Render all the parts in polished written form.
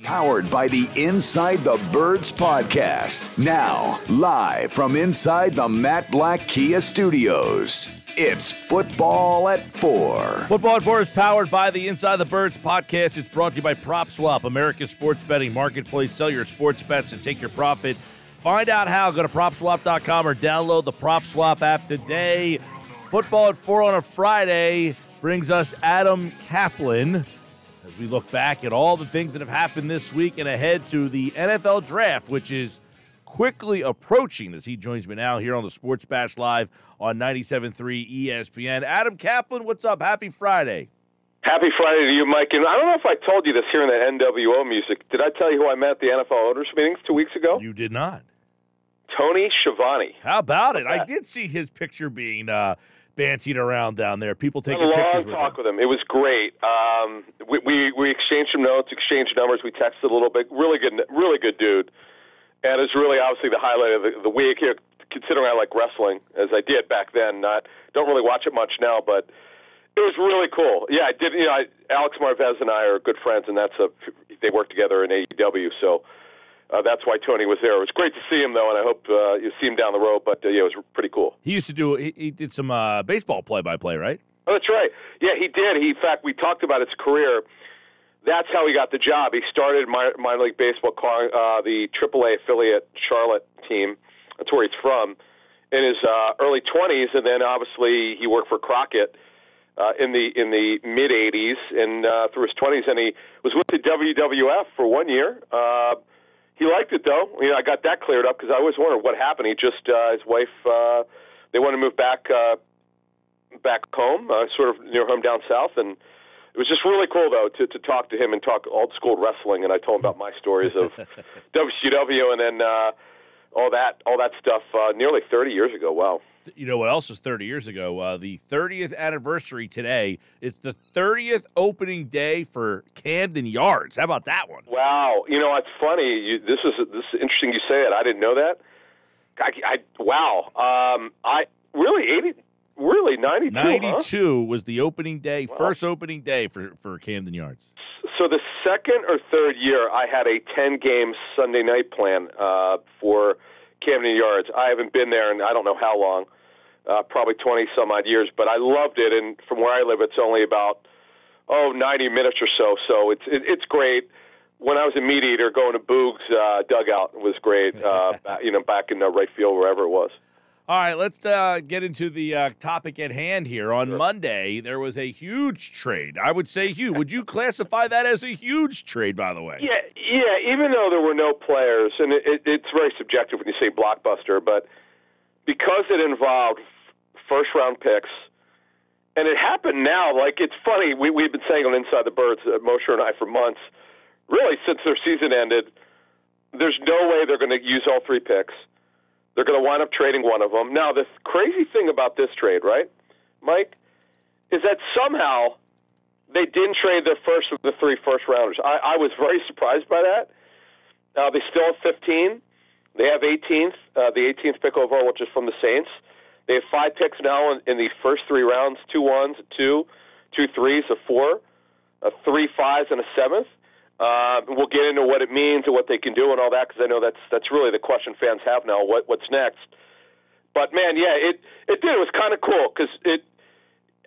Powered by the Inside the Birds podcast. Now, live from inside the Matt Black Kia Studios. It's Football at 4. Football at 4 is powered by the Inside the Birds podcast. It's brought to you by PropSwap, America's sports betting marketplace. Sell your sports bets and take your profit. Find out how. Go to PropSwap.com or download the PropSwap app today. Football at 4 on a Friday brings us Adam Caplan as we look back at all the things that have happened this week and ahead to the NFL Draft, which is quickly approaching as he joins me now here on the Sports Bash Live on 97.3 ESPN. Adam Caplan, what's up? Happy Friday. Happy Friday to you, Mike. And I don't know if I told you this here in the NWO music. Did I tell you who I met at the NFL owners meetings 2 weeks ago? You did not. Tony Schiavone. How about it? I did see his picture being bantied around down there. People taking pictures with him. Talk with him. It was great. We exchanged some notes, exchanged numbers. We texted a little bit. Really good dude. And it's really obviously the highlight of the week here, considering I like wrestling, as I did back then. Don't really watch it much now, but it was really cool. Yeah, I did. Alex Marvez and I are good friends, and they work together in AEW, so that's why Tony was there. It was great to see him, though, and I hope you see him down the road, but it was pretty cool. He did some baseball play-by-play, right? Oh, that's right. Yeah, he did. In fact, we talked about his career. That's how he got the job. He started minor league baseball, calling the AAA affiliate Charlotte team. That's where he's from. In his early 20s, and then obviously he worked for Crockett in the mid 80s and through his 20s, and he was with the WWF for 1 year. He liked it though. I got that cleared up because I always wondered what happened. He just his wife they wanted to move back home, sort of near home down south, and it was just really cool, though, to talk to him and talk old-school wrestling, and I told him about my stories of WCW and then all that stuff nearly 30 years ago. Wow. You know what else was 30 years ago? The 30th anniversary today. It's the 30th opening day for Camden Yards. How about that one? Wow. It's funny. This is interesting you say it. I didn't know that. Wow. Really, 92, 92 was the opening day, wow. First opening day for Camden Yards. So the second or third year, I had a 10-game Sunday night plan for Camden Yards. I haven't been there in I don't know how long, probably 20-some-odd years, but I loved it, and from where I live, it's only about 90 minutes or so, so it's great. When I was a meat eater, going to Boog's dugout was great, back in right field, wherever it was. All right, let's get into the topic at hand here. On Monday, there was a huge trade. I would say huge. Would you classify that as a huge trade, by the way? Yeah. Even though there were no players, and it's very subjective when you say blockbuster, but because it involved first-round picks, and it happened now, like it's funny, we've been saying on Inside the Birds, Mosher and I, for months, really since their season ended, there's no way they're going to use all three picks. They're going to wind up trading one of them. Now, the crazy thing about this trade, right, Mike, is that somehow they didn't trade their first of the three first-rounders. I was very surprised by that. They still have 15. They have 18th, the 18th pick overall, which is from the Saints. They have 5 picks now in the first 3 rounds, 2 1s, a 2, 2 3s, a 4, 3 5s, and a 7th. We'll get into what it means and what they can do and all that, because I know that's really the question fans have now. What's next? But man, yeah, it did. It was kind of cool because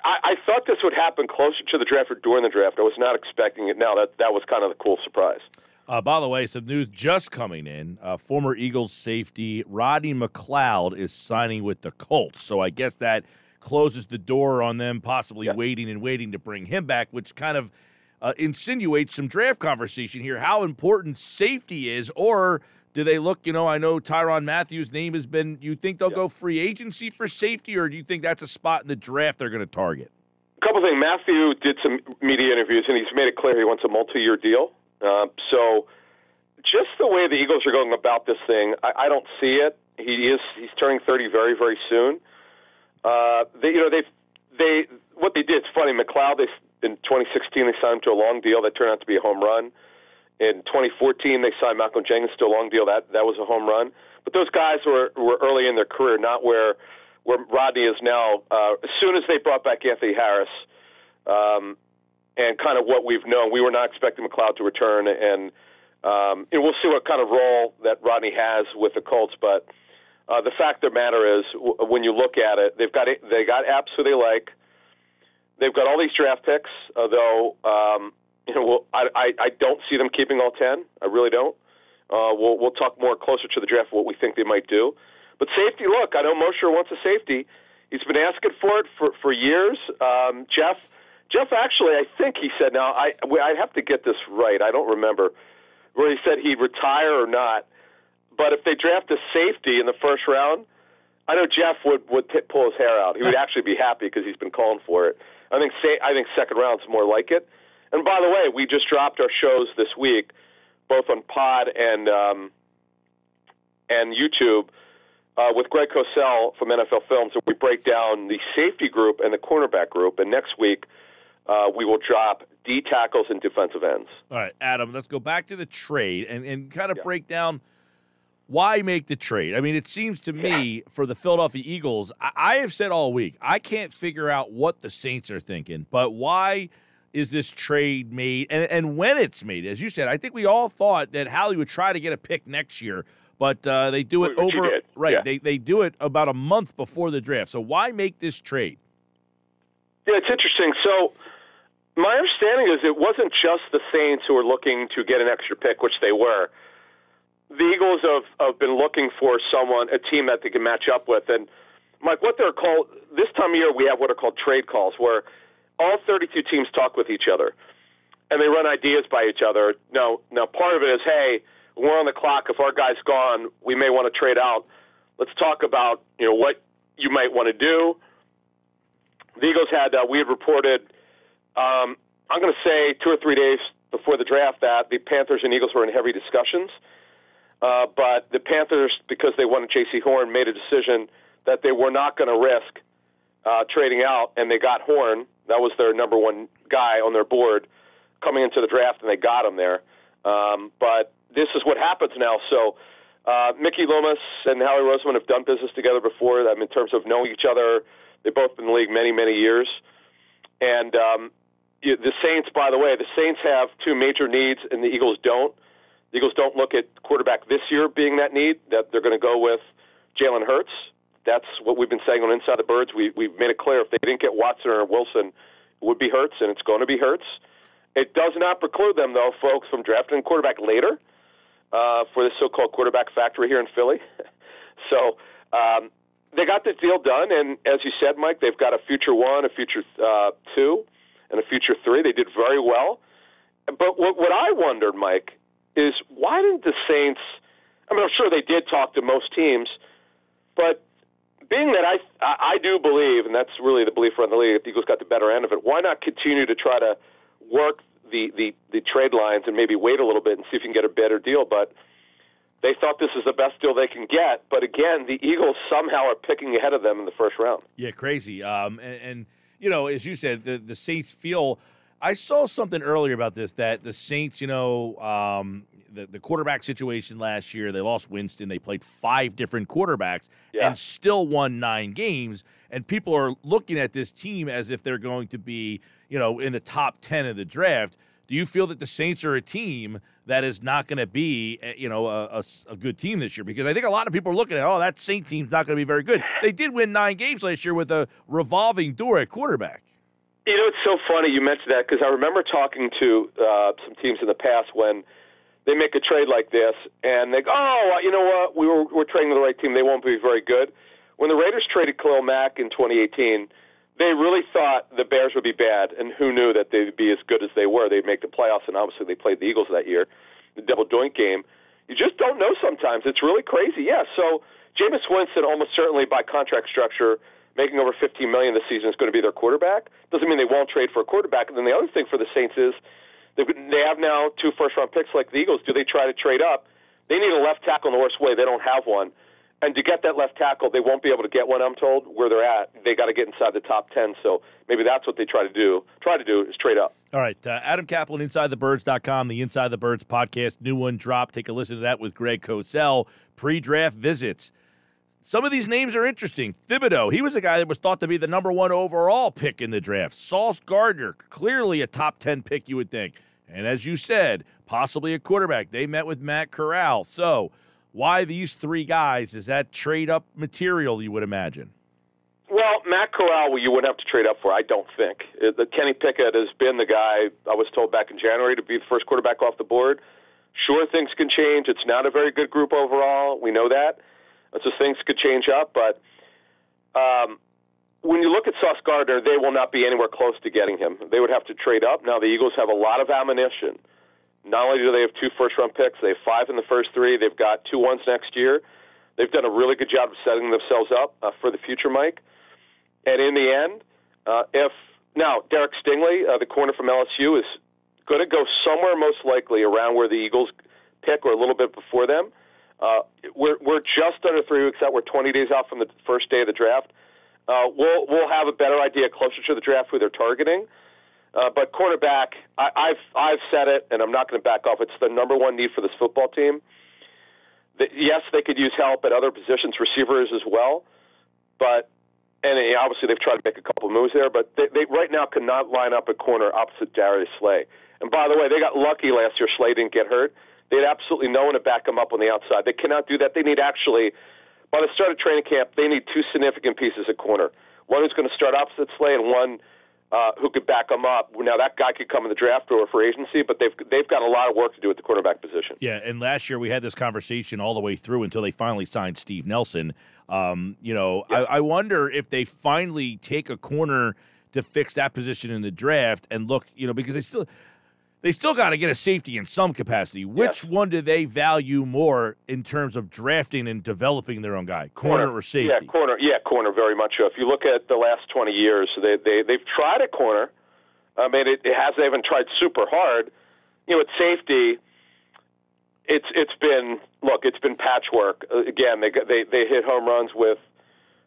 I thought this would happen closer to the draft or during the draft. I was not expecting it. Now that was kind of the cool surprise. By the way, some news just coming in. Former Eagles safety Rodney McLeod is signing with the Colts, so I guess that closes the door on them possibly waiting to bring him back, which kind of insinuates some draft conversation here, how important safety is, or do they look, I know Tyrann Mathieu's name has been, you think they'll go free agency for safety, or do you think that's a spot in the draft they're going to target? A couple things. Mathieu did some media interviews, and he's made it clear he wants a multi-year deal. So just the way the Eagles are going about this thing, I don't see it. He's turning 30 very, very soon. What they did, it's funny, McLeod, in 2016, they signed him to a long deal that turned out to be a home run. In 2014, they signed Malcolm Jenkins to a long deal. That was a home run. But those guys were early in their career, not where Rodney is now. As soon as they brought back Anthony Harris, and kind of what we've known, we were not expecting McLeod to return, and we'll see what kind of role that Rodney has with the Colts, but the fact of the matter is, when you look at it, they got apps who they like. They've got all these draft picks, although I don't see them keeping all 10. I really don't. We'll talk more closer to the draft what we think they might do. But safety, look, I know Mosher wants a safety. He's been asking for it for years. Jeff actually, I think he said, now I have to get this right. I don't remember where he said he'd retire or not. But if they draft a safety in the first round, I know Jeff would pull his hair out. He would actually be happy because he's been calling for it. I think second round's more like it. And by the way, we just dropped our shows this week, both on Pod and YouTube, with Greg Cosell from NFL Films. So we break down the safety group and the cornerback group. And next week, we will drop D tackles and defensive ends. All right, Adam, let's go back to the trade and kind of break down why make the trade. I mean, it seems to me for the Philadelphia Eagles, I have said all week, I can't figure out what the Saints are thinking, but why is this trade made and when it's made? As you said, I think we all thought that Howie would try to get a pick next year, but they do it They do it about a month before the draft. So why make this trade? Yeah, it's interesting. So my understanding is it wasn't just the Saints who were looking to get an extra pick, which they were. The Eagles have been looking for a team that they can match up with. And, Mike, what they're called, this time of year we have what are called trade calls, where all 32 teams talk with each other, and they run ideas by each other. Now part of it is, hey, we're on the clock. If our guy's gone, we may want to trade out. Let's talk about what you might want to do. The Eagles we had reported, I'm going to say 2 or 3 days before the draft, that the Panthers and Eagles were in heavy discussions. But the Panthers, because they wanted J.C. Horn, made a decision that they were not going to risk trading out, and they got Horn. That was their number one guy on their board coming into the draft, and they got him there. But this is what happens now. So Mickey Loomis and Howie Roseman have done business together before. In terms of knowing each other, they've both been in the league many, many years. And the Saints, by the way, the Saints have two major needs, and the Eagles don't. The Eagles don't look at quarterback this year being that need, that they're going to go with Jalen Hurts. That's what we've been saying on Inside the Birds. We've made it clear if they didn't get Watson or Wilson, it would be Hurts, and it's going to be Hurts. It does not preclude them, though, folks, from drafting a quarterback later for the so-called quarterback factory here in Philly. So they got this deal done, and as you said, Mike, they've got a future 1, a future 2, and a future 3. They did very well. But what I wondered, Mike, is why didn't the Saints – I mean, I'm sure they did talk to most teams, but being that I do believe, and that's really the belief around the league, that the Eagles got the better end of it, why not continue to try to work the trade lines and maybe wait a little bit and see if you can get a better deal? But they thought this is the best deal they can get. But, again, the Eagles somehow are picking ahead of them in the first round. Yeah, crazy. And as you said, the Saints feel – I saw something earlier about this, that the Saints, the quarterback situation last year, they lost Winston. They played 5 different quarterbacks and still won 9 games. And people are looking at this team as if they're going to be, in the top 10 of the draft. Do you feel that the Saints are a team that is not going to be, a good team this year? Because I think a lot of people are looking at, that Saint team's not going to be very good. They did win 9 games last year with a revolving door at quarterback. It's so funny you mentioned that, because I remember talking to some teams in the past when they make a trade like this, and they go, you know what, we're trading with the right team. They won't be very good. When the Raiders traded Khalil Mack in 2018, they really thought the Bears would be bad, and who knew that they'd be as good as they were. They'd make the playoffs, and obviously they played the Eagles that year, the double doink game. You just don't know sometimes. It's really crazy. Yeah, so Jameis Winston, almost certainly by contract structure, making over $15 million this season, is going to be their quarterback. Doesn't mean they won't trade for a quarterback. And then the other thing for the Saints is they have now 2 first-round picks like the Eagles. Do they try to trade up? They need a left tackle in the worst way. They don't have one. And to get that left tackle, they won't be able to get one, I'm told, where they're at. They got to get inside the top 10. So maybe that's what they try to do is trade up. All right, Adam Caplan, InsideTheBirds.com, the Inside the Birds podcast, new one dropped. Take a listen to that with Greg Cosell. Pre-draft visits. Some of these names are interesting. Thibodeau, he was a guy that was thought to be the number 1 overall pick in the draft. Sauce Gardner, clearly a top 10 pick, you would think. And as you said, possibly a quarterback. They met with Matt Corral. So why these three guys? Is that trade-up material, you would imagine? Well, Matt Corral, you wouldn't have to trade up for, I don't think. Kenny Pickett has been the guy, I was told back in January, to be the first quarterback off the board. Sure, things can change. It's not a very good group overall. We know that. So things could change up. But when you look at Sauce Gardner, they will not be anywhere close to getting him. They would have to trade up. Now, the Eagles have a lot of ammunition. Not only do they have 2 first-round picks, they have 5 in the first 3. They've got 2 ones next year. They've done a really good job of setting themselves up for the future, Mike. And in the end, now Derek Stingley, the corner from LSU, is going to go somewhere most likely around where the Eagles pick or a little bit before them. We're just under 3 weeks out. We're 20 days out from the first day of the draft. We'll have a better idea closer to the draft who they're targeting. But cornerback, I've said it, and I'm not going to back off. It's the number one need for this football team. Yes, they could use help at other positions, receivers as well. And obviously they've tried to make a couple of moves there, but they right now cannot line up a corner opposite Darius Slay. And by the way, they got lucky last year. Slay didn't get hurt. They had absolutely no one to back them up on the outside. They cannot do that. They need by the start of training camp, they need 2 significant pieces at corner. One who's going to start opposite Slay and one who could back them up. Now, that guy could come in the draft or for agency, but they've got a lot of work to do at the quarterback position. Yeah, and last year we had this conversation all the way through until they finally signed Steve Nelson. I wonder if they finally take a corner to fix that position in the draft and look, because they still got to get a safety in some capacity. Which one do they value more in terms of drafting and developing their own guy, corner or safety? Corner very much. If you look at the last 20 years, they've tried a corner. I mean, they haven't tried super hard. At safety, it's been patchwork. Again, they hit home runs with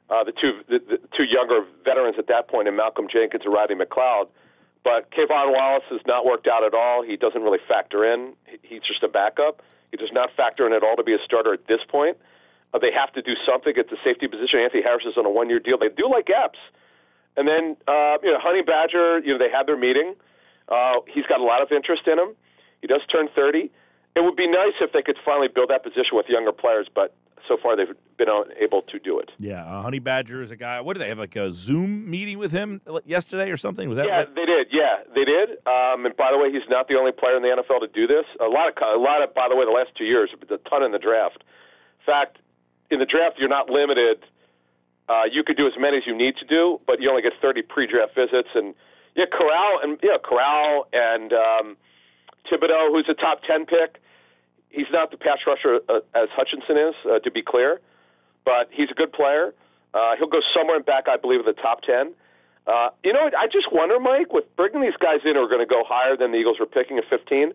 the two younger veterans at that point, in Malcolm Jenkins and Rodney McLeod. But Kayvon Wallace has not worked out at all. He doesn't really factor in. He's just a backup. He does not factor in at all to be a starter at this point. They have to do something at the safety position. Anthony Harris is on a 1-year deal. They do like Epps. And then, Honey Badger, they had their meeting. He's got a lot of interest in him. He does turn 30. It would be nice if they could finally build that position with younger players, but so far they've been unable to do it. Yeah, Honey Badger is a guy. What did they have, like a Zoom meeting with him yesterday or something? Was that? Yeah, they did. And by the way, he's not the only player in the NFL to do this. A lot of. By the way, the last 2 years, a ton in the draft. In fact, in the draft, you're not limited. You could do as many as you need to do, but you only get 30 pre-draft visits. And Corral and Thibodeau, who's a top 10 pick. He's not the pass rusher as Hutchinson is, to be clear, but he's a good player. He'll go somewhere in back, I believe, in the top 10. I just wonder, Mike, with bringing these guys in who are going to go higher than the Eagles were picking at 15,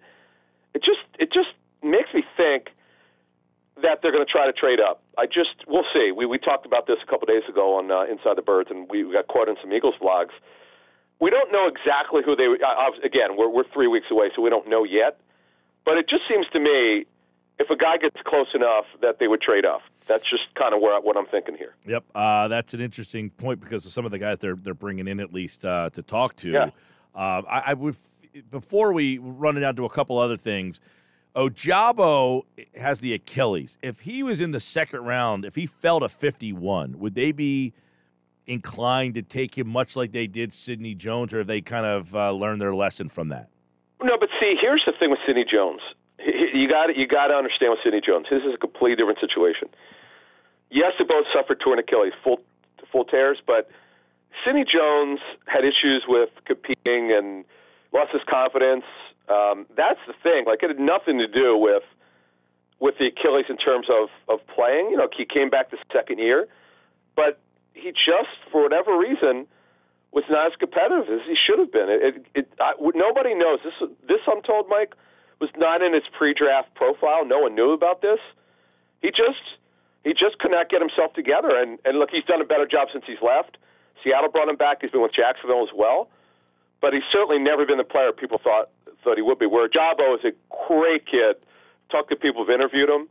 it just makes me think that they're going to try to trade up. We'll see. We talked about this a couple days ago on Inside the Birds, and we got quoted in some Eagles blogs. We don't know exactly who they. Again, we're 3 weeks away, so we don't know yet. But it just seems to me, if a guy gets close enough, that they would trade off. That's just kind of what I'm thinking here. Yep, that's an interesting point because of some of the guys they're bringing in at least to talk to. Yeah. I would, before we run it down to a couple other things, Ojabo has the Achilles. If he was in the second round, if he fell to 51, would they be inclined to take him much like they did Sidney Jones, or have they kind of learned their lesson from that? No, but see, here's the thing with Sidney Jones. You got to understand with Sidney Jones. This is a completely different situation. Yes, they both suffered torn Achilles, full tears, but Sidney Jones had issues with competing and lost his confidence. That's the thing. Like, it had nothing to do with the Achilles in terms of playing. He came back the second year, but he just, for whatever reason, was not as competitive as he should have been. Nobody knows. This, I'm told, Mike, was not in his pre-draft profile. No one knew about this. He just could not get himself together. And look, he's done a better job since he's left. Seattle brought him back. He's been with Jacksonville as well. But he's certainly never been the player people thought he would be. Where Ojabo is a great kid. Talked to people who've interviewed him.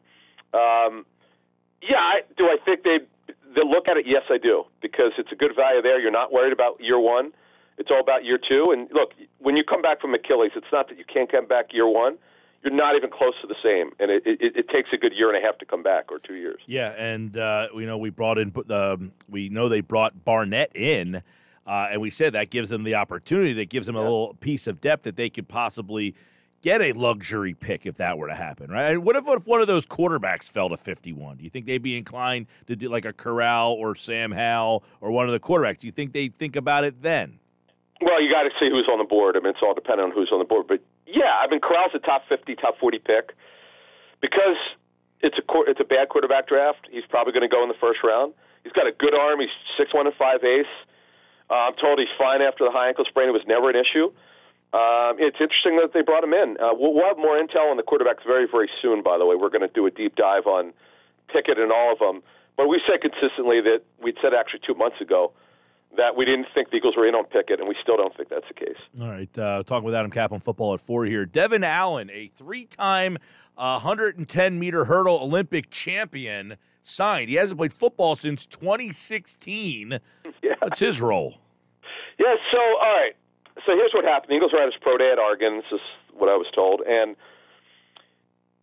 Do I think they'll look at it? Yes, I do, because it's a good value there. You're not worried about year one. It's all about year two. And look, when you come back from Achilles, it's not that you can't come back year one. you're not even close to the same, and it takes a good year and a half to come back, or 2 years. Yeah, and we brought in we know they brought Barnett in, and we said that gives them the opportunity, that gives them a little piece of depth that they could possibly get a luxury pick if that were to happen, right? And what if one of those quarterbacks fell to 51? Do you think they'd be inclined to do like a Corral or Sam Howell or one of the quarterbacks? Do you think they'd think about it then? Well, you got to see who's on the board. I mean, it's all dependent on who's on the board. But, yeah, I mean, Corral's a top 50, top 40 pick. Because it's a bad quarterback draft, he's probably going to go in the first round. He's got a good arm. He's 6'1" and 5'8". I'm told he's fine after the high ankle sprain. It was never an issue. It's interesting that they brought him in. We'll have more intel on the quarterbacks very, very soon, by the way. We're going to do a deep dive on Pickett and all of them. But we said consistently that we'd said actually 2 months ago that we didn't think the Eagles were in on Pickett, and we still don't think that's the case. All right, talking with Adam Caplan, Football at 4 here. Devin Allen, a 3-time 110-meter hurdle Olympic champion, signed. He hasn't played football since 2016. Yeah. What's his role? Yeah, so, all right. So here's what happened. The Eagles were at his pro day at Oregon. This is what I was told. And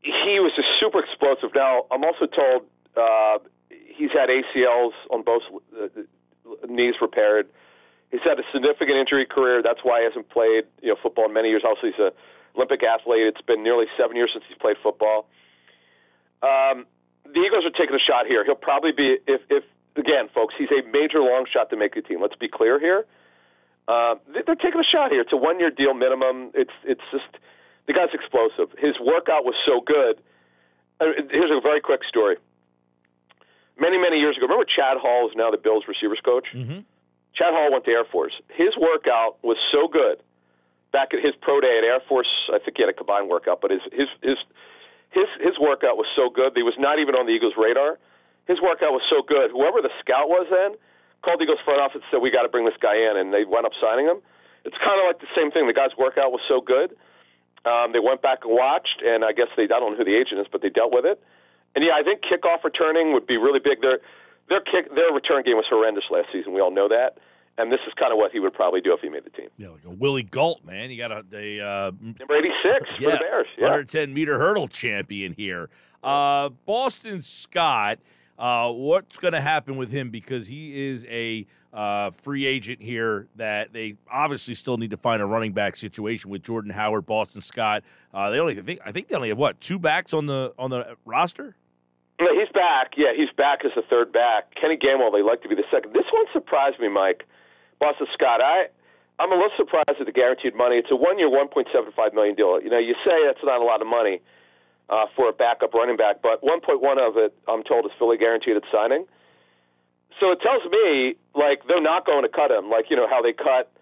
he was just super explosive. Now, I'm also told he's had ACLs on both knees repaired. He's had a significant injury career. That's why he hasn't played football in many years. Also, he's an Olympic athlete. It's been nearly 7 years since he's played football. The Eagles are taking a shot here. He'll probably be, if again, folks, he's a major long shot to make the team. Let's be clear here. They're taking a shot here. It's a 1-year deal minimum. It's just the guy's explosive. His workout was so good. Here's a very quick story. Many, many years ago, remember Chad Hall is now the Bills receivers coach? Mm-hmm. Chad Hall went to Air Force. His workout was so good back at his pro day at Air Force. I think he had a combined workout, but his workout was so good that he was not even on the Eagles' radar. His workout was so good. Whoever the scout was then called the Eagles front office and said, we got to bring this guy in, and they wound up signing him. It's kind of like the same thing. The guy's workout was so good. They went back and watched, and I guess I don't know who the agent is, but they dealt with it. And, yeah, I think kickoff returning would be really big. Their return game was horrendous last season. We all know that. And this is kind of what he would probably do if he made the team. Yeah, like a Willie Galt, man. You got number 86 for the Bears. Yeah. 110-meter hurdle champion here. Boston Scott, what's going to happen with him? Because he is a free agent here that they obviously still need to find a running back situation with Jordan Howard, Boston Scott. I think they only have, 2 backs on the roster? No, he's back. Yeah, he's back as the third back. Kenny Gainwell, they like to be the second. This one surprised me, Mike. Boston Scott, I'm a little surprised at the guaranteed money. It's a 1-year, $1.75 million deal. You say that's not a lot of money for a backup running back, but 1.1 of it, I'm told, is fully guaranteed at signing. So it tells me, they're not going to cut him, how they cut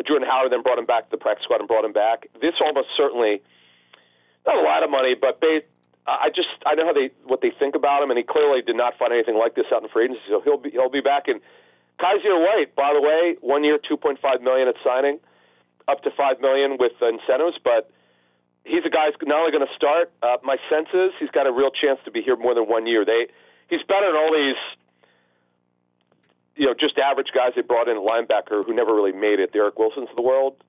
Jordan Howard, then brought him back to the practice squad and brought him back. This almost certainly, not a lot of money, but I know what they think about him, and he clearly did not find anything like this out in free agency, so he'll be back. And Kaiser White, by the way, 1 year, $2.5 million at signing, up to $5 million with incentives, but he's a guy who's not only going to start. My sense is he's got a real chance to be here more than 1 year. He's better than all these, just average guys they brought in at linebacker who never really made it. The Eric Wilsons of the world,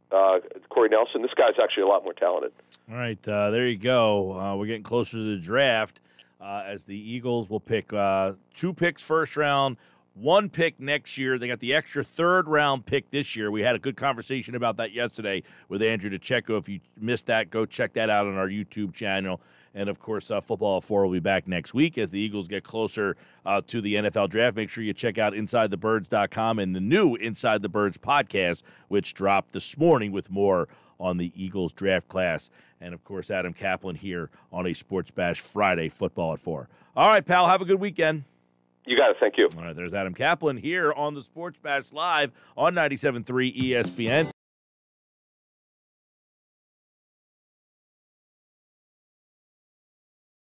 Corey Nelson. This guy's actually a lot more talented. All right, there you go. We're getting closer to the draft as the Eagles will pick 2 picks first round, 1 pick next year. They got the extra third-round pick this year. We had a good conversation about that yesterday with Andrew DeCecco. If you missed that, go check that out on our YouTube channel. And, of course, Football at 4 will be back next week as the Eagles get closer to the NFL draft. Make sure you check out InsideTheBirds.com and the new Inside the Birds podcast, which dropped this morning with more on the Eagles draft class. And, of course, Adam Caplan here on a Sports Bash Friday, Football at 4. All right, pal, have a good weekend. You got it. Thank you. All right, there's Adam Caplan here on the Sports Bash Live on 97.3 ESPN.